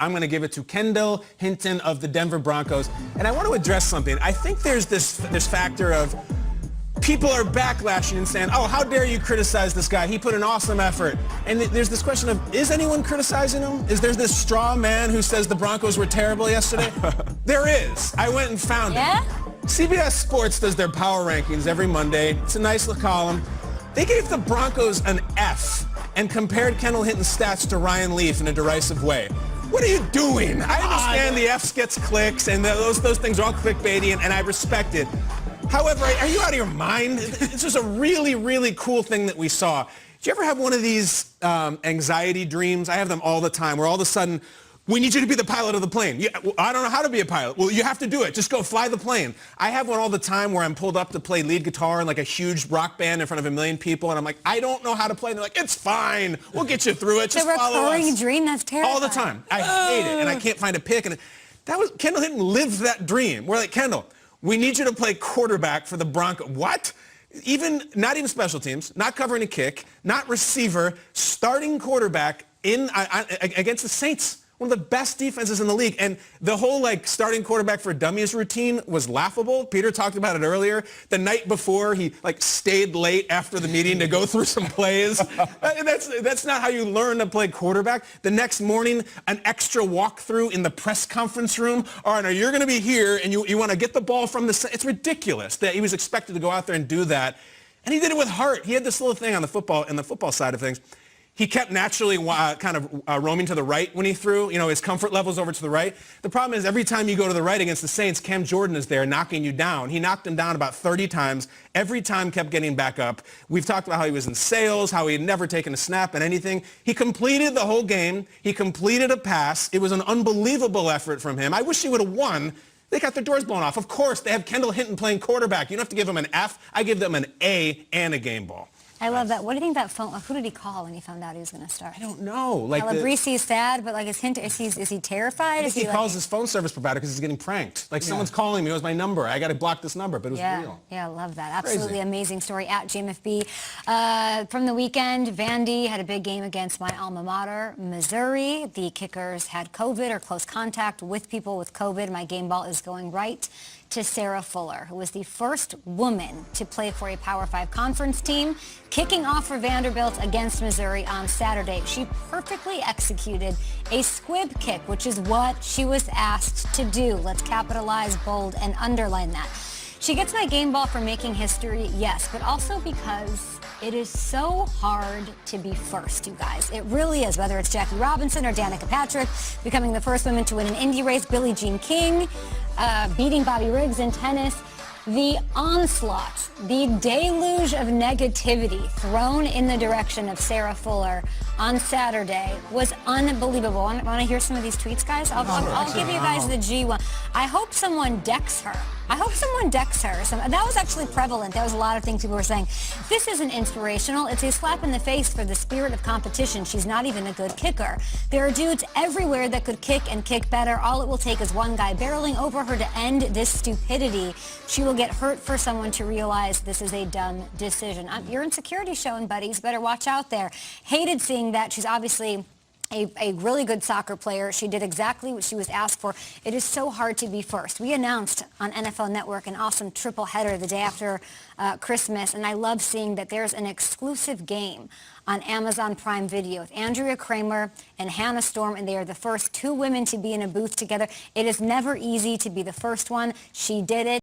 I'm going to give it to Kendall Hinton of the Denver Broncos. And I want to address something. I think there's this factor of people are backlashing and saying, oh, how dare you criticize this guy? He put an awesome effort. And there's this question of, is anyone criticizing him? Is there this straw man who says the Broncos were terrible yesterday? There is. I went and found it. CBS Sports does their power rankings every Monday. It's a nice little column. They gave the Broncos an F and compared Kendall Hinton's stats to Ryan Leaf in a derisive way. What are you doing? I understand the Fs gets clicks and those things are all clickbaity and I respect it. However, are you out of your mind? It's just a really, really cool thing that we saw. Did you ever have one of these anxiety dreams? I have them all the time where all of a sudden, we need you to be the pilot of the plane. I don't know how to be a pilot. Well, you have to do it. Just go fly the plane. I have one all the time where I'm pulled up to play lead guitar in like a huge rock band in front of 1 million people, and I'm like, I don't know how to play. And they're like, it's fine. We'll get you through it. Just follow us. The recurring dream, that's terrible. All the time. I hate it, and I can't find a pick. And Kendall Hinton lived that dream. We're like, Kendall, we need you to play quarterback for the Broncos. What? Not even special teams, not covering a kick, not receiver, starting quarterback against the Saints. One of the best defenses in the league. And the whole starting quarterback for dummies routine was laughable. Peter talked about it earlier. The night before, he stayed late after the meeting to go through some plays. That's not how you learn to play quarterback. The next morning, an extra walkthrough in the press conference room. All right, now you're going to be here and you want to get the ball from the... It's ridiculous that he was expected to go out there and do that. And he did it with heart. He had this little thing on the football side of things. He kept naturally kind of roaming to the right when he threw. His comfort level's over to the right. The problem is every time you go to the right against the Saints, Cam Jordan is there knocking you down. He knocked him down about 30 times. Every time kept getting back up. We've talked about how he was in sales, how he had never taken a snap and anything. He completed the whole game. He completed a pass. It was an unbelievable effort from him. I wish he would have won. They got their doors blown off. Of course, they have Kendall Hinton playing quarterback. You don't have to give him an F. I give them an A and a game ball. I love that. What do you think that phone? Who did he call when he found out he was going to start? I don't know. Calabresi's sad, but is he terrified? I think he calls his phone service provider because he's getting pranked. Someone's calling me. It was my number. I got to block this number, but it was real. Yeah, I love that. Absolutely amazing story at JMFB. From the weekend, Vandy had a big game against my alma mater, Missouri. The Kickers had COVID or close contact with people with COVID. My game ball is going right to Sarah Fuller, who was the first woman to play for a Power 5 conference team, kicking off for Vanderbilt against Missouri on Saturday. She perfectly executed a squib kick, which is what she was asked to do. Let's capitalize, bold, and underline that. She gets my game ball for making history, yes, but also because it is so hard to be first, you guys. It really is, whether it's Jackie Robinson or Danica Patrick becoming the first woman to win an Indy race, Billie Jean King beating Bobby Riggs in tennis. The onslaught, the deluge of negativity thrown in the direction of Sarah Fuller on Saturday was unbelievable. Want to hear some of these tweets, guys? I'll give you guys the G1. I hope someone decks her. I hope someone decks her. That was actually prevalent. That was a lot of things people were saying. This isn't inspirational. It's a slap in the face for the spirit of competition. She's not even a good kicker. There are dudes everywhere that could kick and kick better. All it will take is one guy barreling over her to end this stupidity. She will get hurt for someone to realize this is a dumb decision. Your insecurity showing, buddies. Better watch out there. Hated seeing that. She's obviously a really good soccer player. She did exactly what she was asked for. It is so hard to be first. We announced on NFL Network an awesome triple header the day after Christmas, and I love seeing that there's an exclusive game on Amazon Prime Video with Andrea Kramer and Hannah Storm, and they are the first two women to be in a booth together. It is never easy to be the first one. She did it.